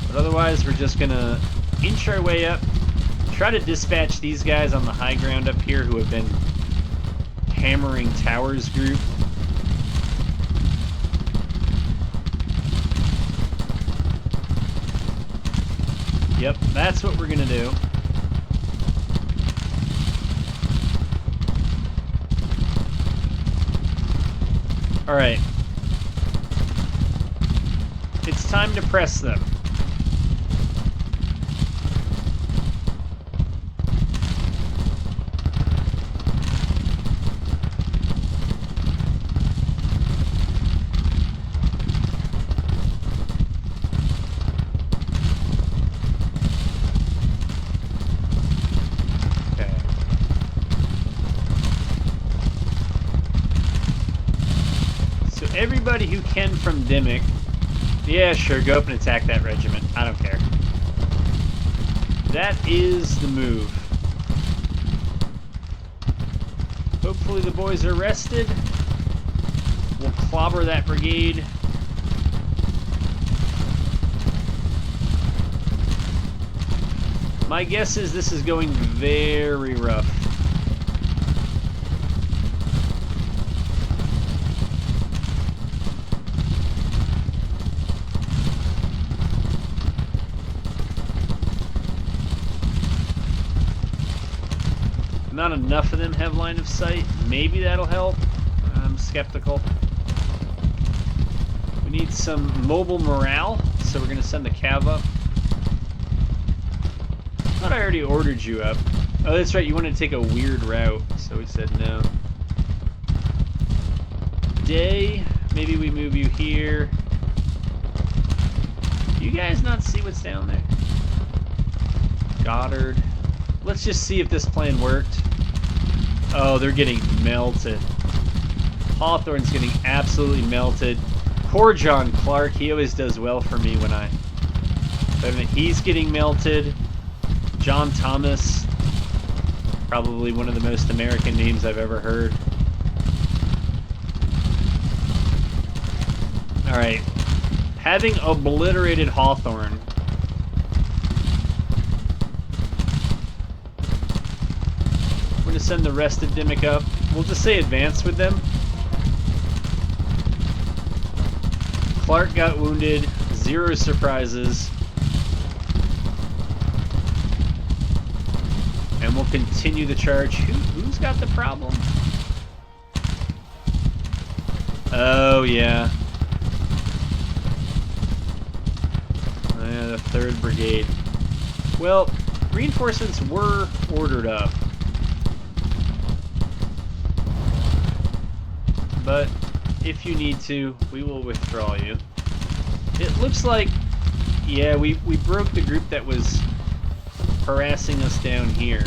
But otherwise, we're just going to inch our way up, try to dispatch these guys on the high ground up here who have been hammering Towers group. Yep, that's what we're gonna do. Alright. It's time to press them. Everybody who can from Dimmick, yeah, sure, go up and attack that regiment. I don't care. That is the move. Hopefully the boys are rested. We'll clobber that brigade. My guess is this is going very rough. Not enough of them have line of sight. Maybe that'll help. I'm skeptical. We need some mobile morale, so we're going to send the cav up. I thought I already ordered you up. Oh, that's right, you wanted to take a weird route, so we said no. Day, maybe we move you here. Do you guys not see what's down there? Goddard. Let's just see if this plan worked. Oh, they're getting melted. Hawthorne's getting absolutely melted. Poor John Clark, he always does well for me when I... He's getting melted. John Thomas, probably one of the most American names I've ever heard. Alright. Having obliterated Hawthorne, we're going to send the rest of Dimmick up. We'll just say advance with them. Clark got wounded. 0 surprises. And we'll continue the charge. Who's got the problem? Oh, yeah. The 3rd Brigade. Well, reinforcements were ordered up. But if you need to, we will withdraw you. It looks like, yeah, we broke the group that was harassing us down here.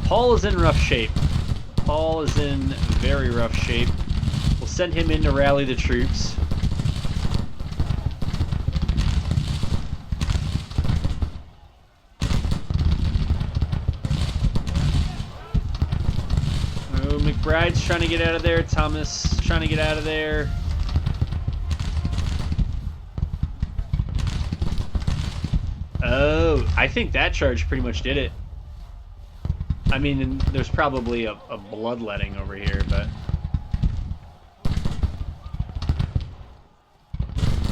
Paul is in rough shape. Paul is in very rough shape. We'll send him in to rally the troops. Oh, McBride's trying to get out of there. Thomas trying to get out of there. Oh, I think that charge pretty much did it. I mean, there's probably a bloodletting over here, but...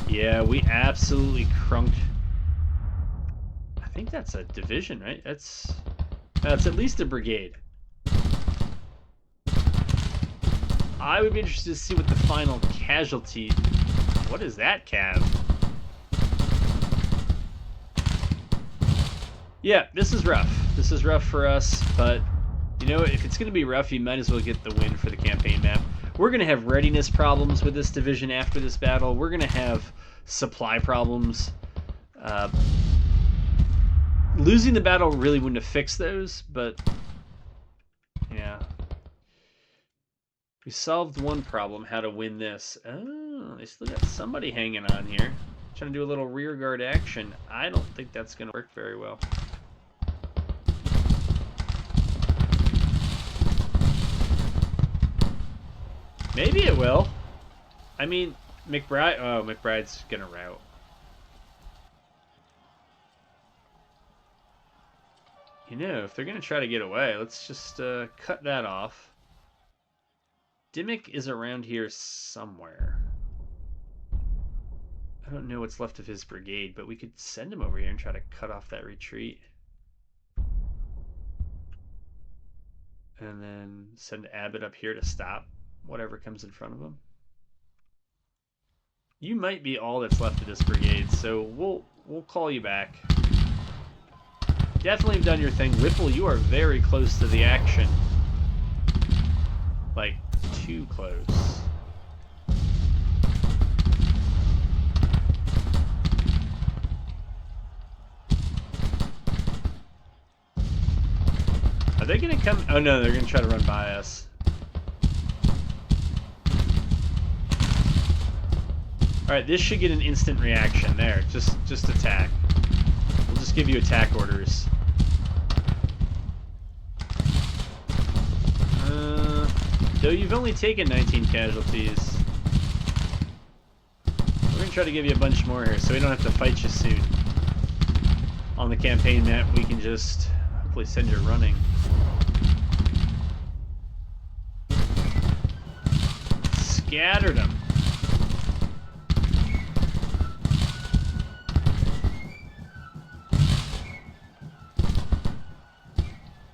Yeah, we absolutely crunked. I think that's a division, right? That's at least a brigade. I would be interested to see what the final casualty... What is that, Cav? Yeah, this is rough. This is rough for us, but you know, if it's going to be rough, you might as well get the win for the campaign map. We're going to have readiness problems with this division after this battle. We're going to have supply problems. Losing the battle really wouldn't have fixed those, but yeah. We solved one problem, how to win this. Oh, they still got somebody hanging on here. Trying to do a little rear guard action. I don't think that's going to work very well. Maybe it will. I mean, McBride... Oh, McBride's going to rout. You know, if they're going to try to get away, let's just cut that off. Dimmick is around here somewhere. I don't know what's left of his brigade, but we could send him over here and try to cut off that retreat. And then send Abbott up here to stop whatever comes in front of him. You might be all that's left of this brigade, so we'll call you back. Definitely have done your thing. Whipple, you are very close to the action. Like, too close. Are they gonna come? Oh no, they're gonna try to run by us. Alright, this should get an instant reaction. There, just attack. We'll just give you attack orders. Though you've only taken 19 casualties. We're gonna try to give you a bunch more here so we don't have to fight you soon. On the campaign map, we can just hopefully send you running. Scattered them.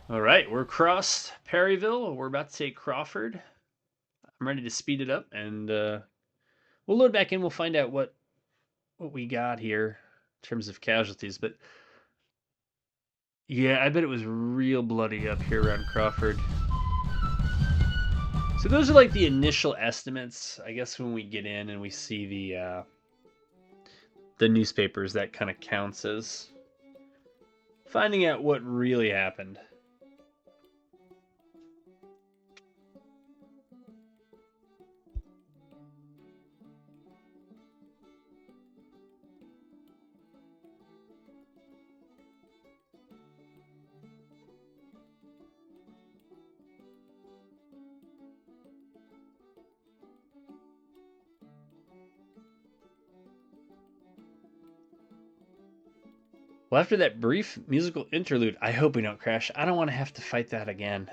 All right, we're across Perryville. We're about to take Crawford. I'm ready to speed it up, and we'll load back in. We'll find out what we got here in terms of casualties. But yeah, I bet it was real bloody up here around Crawford. So those are like the initial estimates. I guess when we get in and we see the newspapers, that kind of counts as finding out what really happened. Well, after that brief musical interlude, I hope we don't crash. I don't want to have to fight that again.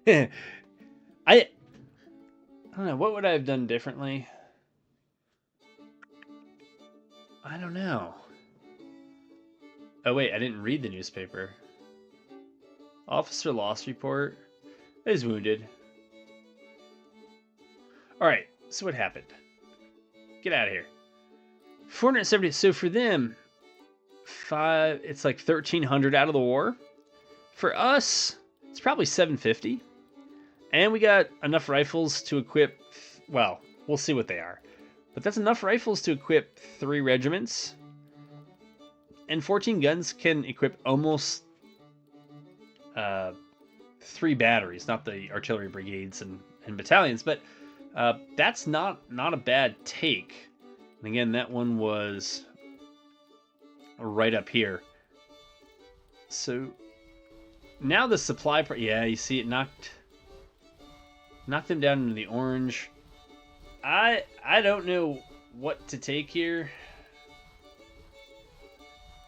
I don't know. What would I have done differently? I don't know. Oh, wait. I didn't read the newspaper. Officer loss report. Is wounded. All right. So what happened? Get out of here. 470. So for them, it's like 1,300 out of the war. For us, it's probably 750. And we got enough rifles to equip, well, we'll see what they are. But that's enough rifles to equip 3 regiments. And 14 guns can equip almost 3 batteries, not the artillery brigades and battalions. But that's not a bad take. And again, that one was right up here. So now the supply, yeah, you see it knocked them down into the orange. I don't know what to take here.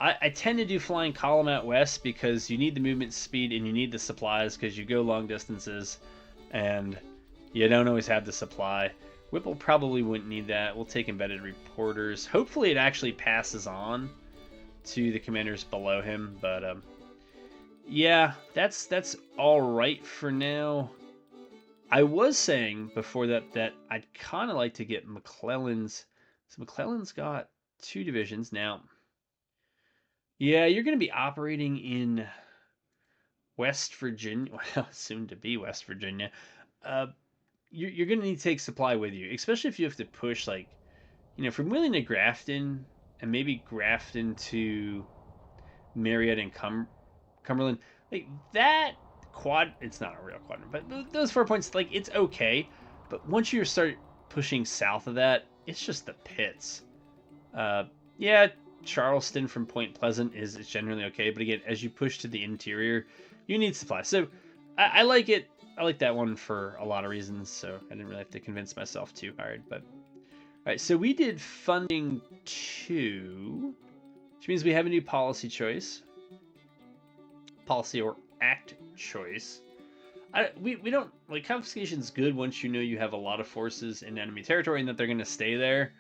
I tend to do flying column out west because you need the movement speed and you need the supplies because you go long distances and you don't always have the supply. Whipple probably wouldn't need that. We'll take embedded reporters. Hopefully it actually passes on to the commanders below him, but yeah, that's all right for now. I was saying before that I'd kind of like to get McClellan's. So McClellan's got 2 divisions now. Yeah, you're going to be operating in West Virginia, well, soon to be West Virginia. You're going to need to take supply with you, especially if you have to push, like, from Wheeling to Grafton, and maybe Grafton to Marietta and Cumberland. Like, that it's not a real quadrant, but those 4 points, like, it's okay. But once you start pushing south of that, it's just the pits. Yeah, Charleston from Point Pleasant is generally okay, but again, as you push to the interior, you need supply. So I like it. I like that one for a lot of reasons, so I didn't really have to convince myself too hard. But all right, so we did funding 2, which means we have a new policy choice. Policy or act choice. We don't, like, confiscation's good once you know you have a lot of forces in enemy territory and that they're going to stay there.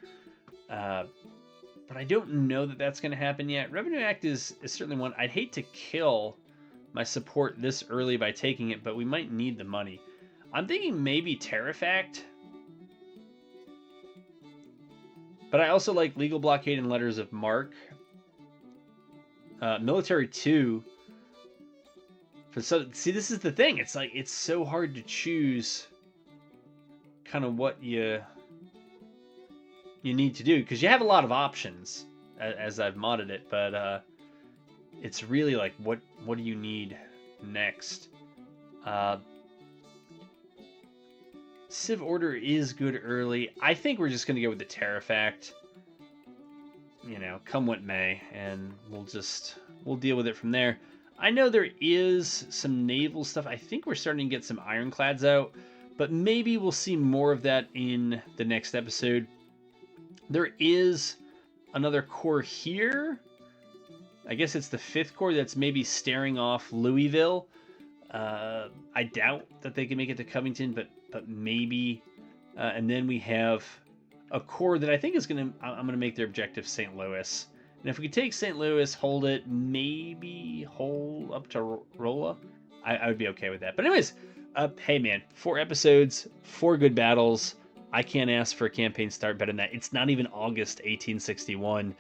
But I don't know that that's going to happen yet. Revenue Act is certainly one. I'd hate to kill my support this early by taking it, but we might need the money. I'm thinking maybe Tariff Act. But I also like Legal Blockade and Letters of Marque. Military 2. So, see, this is the thing. It's like, it's so hard to choose kind of what you need to do, because you have a lot of options as I've modded it, but it's really like, what do you need next? Civ Order is good early. I think we're just going to go with the Tariff Act, come what may, and we'll deal with it from there. I know there is some naval stuff. I think we're starting to get some ironclads out, but maybe we'll see more of that in the next episode. There is another corps here. I guess it's the 5th Corps that's maybe staring off Louisville. I doubt that they can make it to Covington, but maybe. And then we have a corps that I think I'm gonna make their objective St. Louis. And if we could take St. Louis, hold it, maybe hold up to Rolla. I would be okay with that. But anyways, hey man, 4 episodes, 4 good battles. I can't ask for a campaign start better than that. It's not even August 1861.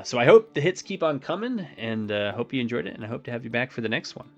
So I hope the hits keep on coming, and hope you enjoyed it, and I hope to have you back for the next one.